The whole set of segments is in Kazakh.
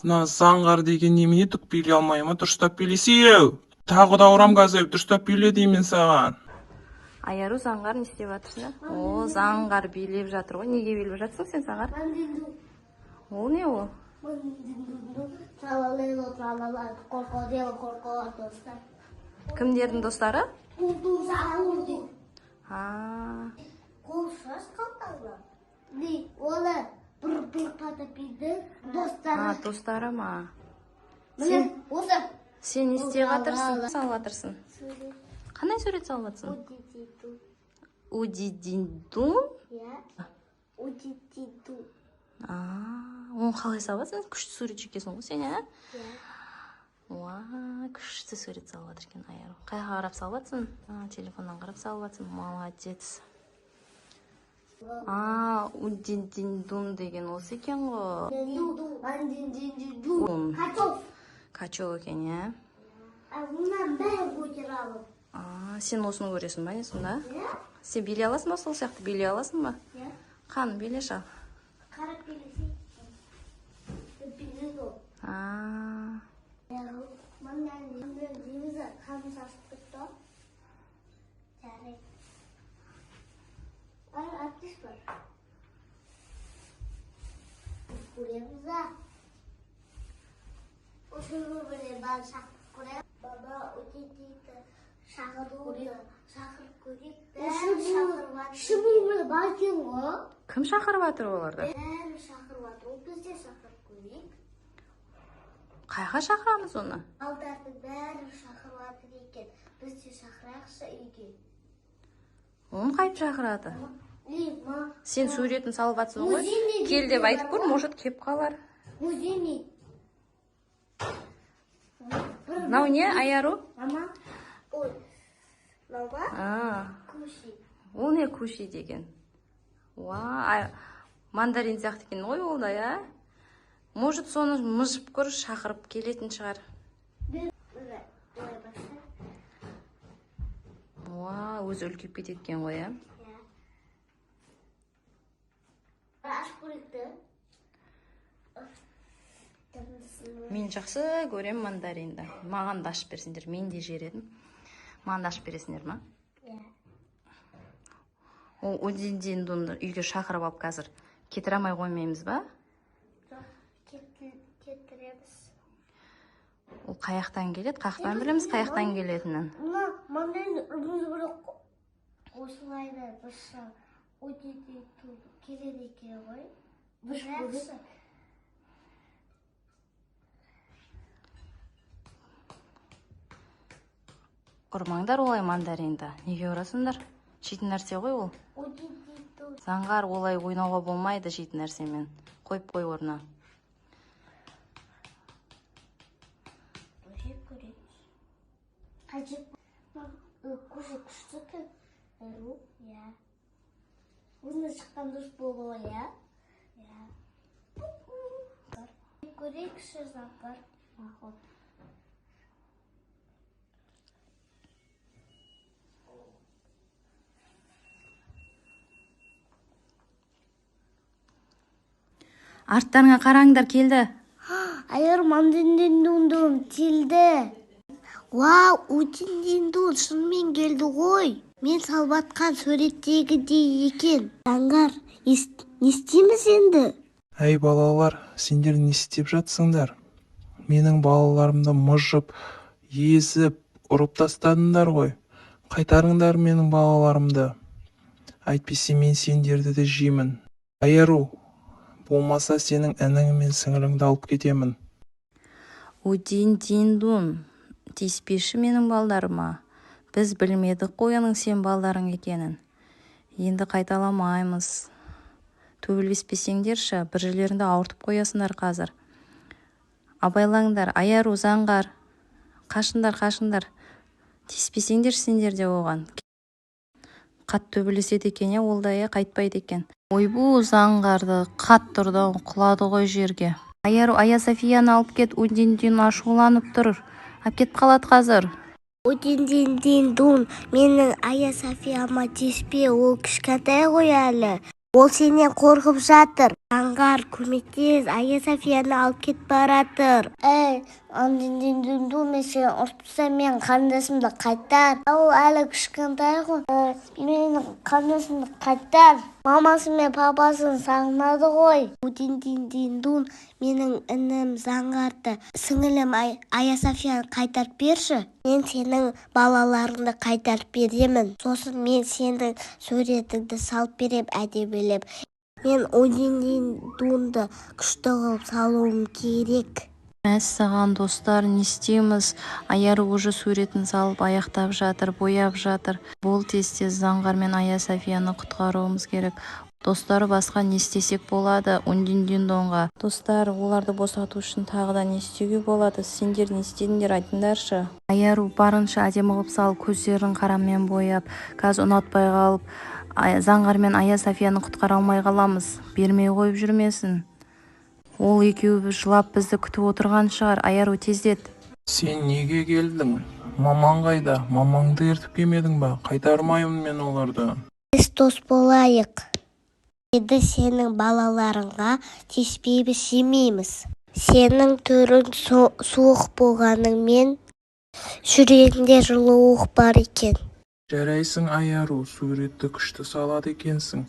Мына заңғар деген немене түк билей алмай ма? Дұрыстап билесеу. Тағы да ұрам газайып, дұрыстап биле деймін саған. Аяру, заңғар не істеп жатырсың? О, заңғар билеп жатыр ғой. Неге билеп жатсың сен, заңғар? Ол не ол? Кімдердің достары? Достары ма? Сен не істеп жатырсың? Салып жатырсың? Қандай сурет салып жатсың? Удидиндун? Удидиндун. Оны қалай салып жатсың? Күшті суретші екенсің ғой сен, ә? Күшті сурет салып жатыр екен Аяру. Қайға қарап салып жатсың? Телефоннан қарап салып жатсың. Молодец. Удидиндун деген осы екен ғой. Качок екен, ә? Сен осыны көресің ба, не сонда? Сен билей аласың ба, сол сияқты билей аласың ба? Қан, биле шал. Қарап билесей. Биле ғой. Кім шақырып жатыр оларды? Қайға шақырамыз оны? Алдардың бәрі шақырып жатыр екен. Біз де шақырайықшы үйге. Оны қайтып шақырады? Сен суретін салып жатсың ғой. Кел деп айтып көр, может кеп қалар. Музейный. Мынау не, Аяру? Мама. Ой. Мама. Куши. Ол не куши деген? Мандарин сияқты екен ғой ол да, я? Может, соны мұжып көр, шақырып келетін шығар. Өзі үлкейіп кететкен ғой, я? Мен жақсы көрем мандаринді. Маған да ашып берсіңдер, мен де жер едім. Маған да ашып бересіңдер ма? Ол Удидиндунды үйге шақырып алып қазір кетіре алмай қоймаймыз ба? Кетіреміз. Ол қаяқтан келеді? Қаяқтан білеміз, қаяқтан келетінін. Мандарин ұрмыз бірақ осылайда бірші Удидиндун келеді екен ғой. Бірші. Ұрмаңдар олай мандаринді. Неге ұрасыңдар? Жейтін нәрсе ғой ол. Заңғар олай ойнауға болмайды жейтін нәрсемен. Қойып қой орнына. Кушай күшті екен. Өзіне шыққан дұрыс болды ғой, я? Көрейікші заңғар. Арттарыңа қараңдар, келді. Аяр Удидиндун келді. Вау, Удидиндун шынымен келді ғой. Мен салып жатқан суреттегідей екен. Заңғар, не істейміз енді? Әй балалар, сендер не істеп жатсыңдар? Менің балаларымды мұжып, езіп, ұрып тастадыңдар ғой. Қайтарыңдар менің балаларымды. Әйтпесе мен сендерді де жеймін. Аяру, болмаса сенің інің мен сіңіліңді алып кетемін. Удидиндун, тиіспеші менің балдарыма. Біз білмедік қой оның сен балдарың екенін. Енді қайталамаймыз. Төбелеспесеңдерші, бір жерлеріңді ауыртып қоясыңдар қазір. Абайлаңдар, Аяру, заңғар. Қашыңдар. Тиіспесеңдер сендер де оған. Қат төбелеседі екен, ол да қайтпайды екен. Ойбу, заңғарды қат тұрды, құлады ғой жерге. Аяру, Ая Софияны алып кет, Удидиндун ашуланып тұр. Алып кетіп қалады қазір. Удидиндун, менің Ая Софияма тиіспе, ол кішкентай ғой әлі. Ол сенен қорқып жатыр. Заңғар, көмектес, Ая Софияны алып кетіп баратыр. Мен сені ұртпасам, мен қандасымды қайтар. Ол әлі кішкентай ғой. Менің қандасымды қайтар. Мамасы мен папасын сағынады ғой. Удин-дин-дин-дун, менің інім Заңғарды, сіңілім Ая Софияны қайтарып берші. Мен сенің балаларыңды қайтарып беремін. Сосын мен сенің суретіңді салып берем, әдемілеп. Мен Удин-дин-дунды күшті қылып салуым керек. Мәссаған достар, не істейміз? Аяры уже суретін салып аяқтап жатыр, бояп жатыр. Бұл тез-тез Заңғар мен Ая Софияны құтқаруымыз керек. Достары, басқа не істесек болады Удин-дин-дунға? Достар, оларды босату үшін тағы да не істеуге болады? Сендер не істедіңдер, айтыңдаршы. Аяру барынша әдемі қылып салып, көздерін қарамен бояп, қазір ұнатпай қалып, Заңғар мен Ая Софияны құтқара алмай қаламыз. Бермей қойып жүрмесін. Ол екеуі жылап бізді күтіп отырған шығар. Аяру, тездет. Сен неге келдің? Мамаң қайда? Мамаңды ертіп келмедің ба? Қайтармаймын мен оларды. Біз дос болайық. Енді сенің балаларыңа тиіспейміз, жемейміз. Сенің түрің суық болғаныңмен жүрегінде жылуық бар екен. Жарайсың, Аяру, суретті күшті салады екенсің.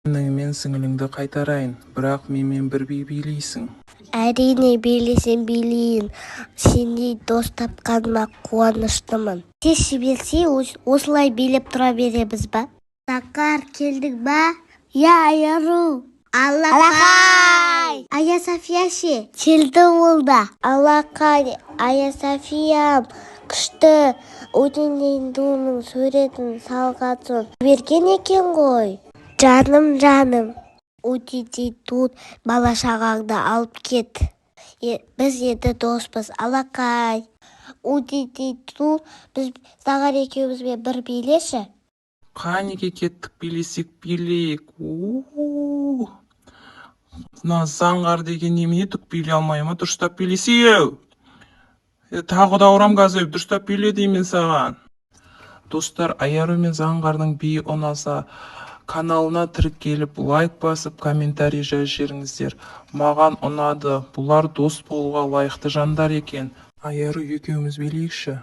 Мен сіңіліңді қайтарайын, бірақ менімен бір билейсің. Әрине, билесем билейін. Сендей дос тапқаныма қуаныштымын. Тез жіберсе, осылай билеп тұра береміз ба? Заңғар, келдің ба? Я, Аяру. Алақай! Ая София ше, келді ол да. Алақай, Ая Софиям, күшті Удин-дин-дунның суретін салғасын берген екен ғой. Жаным, Удин-дин-дун, бала шағаңды алып кет. Біз енді доспыз, Алақай. Удин-дин-дун, біз Заңғар екеумізбен бір билеші. Қанеке кеттік, билесек билейік. Заңғар деген немене, түк билей алмайма, дұрыстап билесеу. Тағы да ұрам қазір, дұрыстап биле деймін саған. Достар, Аяру мен Заңғардың биі ұнаса, каналына тіркеліп, лайк басып, комментарий жазыңыздар. Маған ұнады, бұлар дос болуға лайықты жандар екен. Аяру, екеуміз билейікші.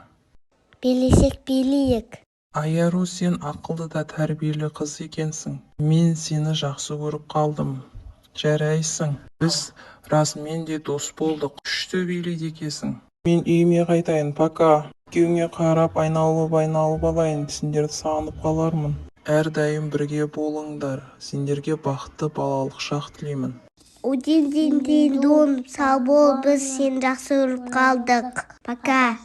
Билесек билейік. Аяру, сен ақылды да тәрбиелі қыз екенсің. Мен сені жақсы көріп қалдым. Жарайсың. Біз расымен де дос болдық. Күшті билейді екенсің. Мен үйіме қайтайын, пока. Екеуіңе қарап айналып алайын, сендерді сағынып қалармын. Әрдайым бірге болыңдар. Сендерге бақытты балалық шақ тілеймін. Удин-дин-дун, сау бол, біз сені жақсы көріп қалдық. Пока.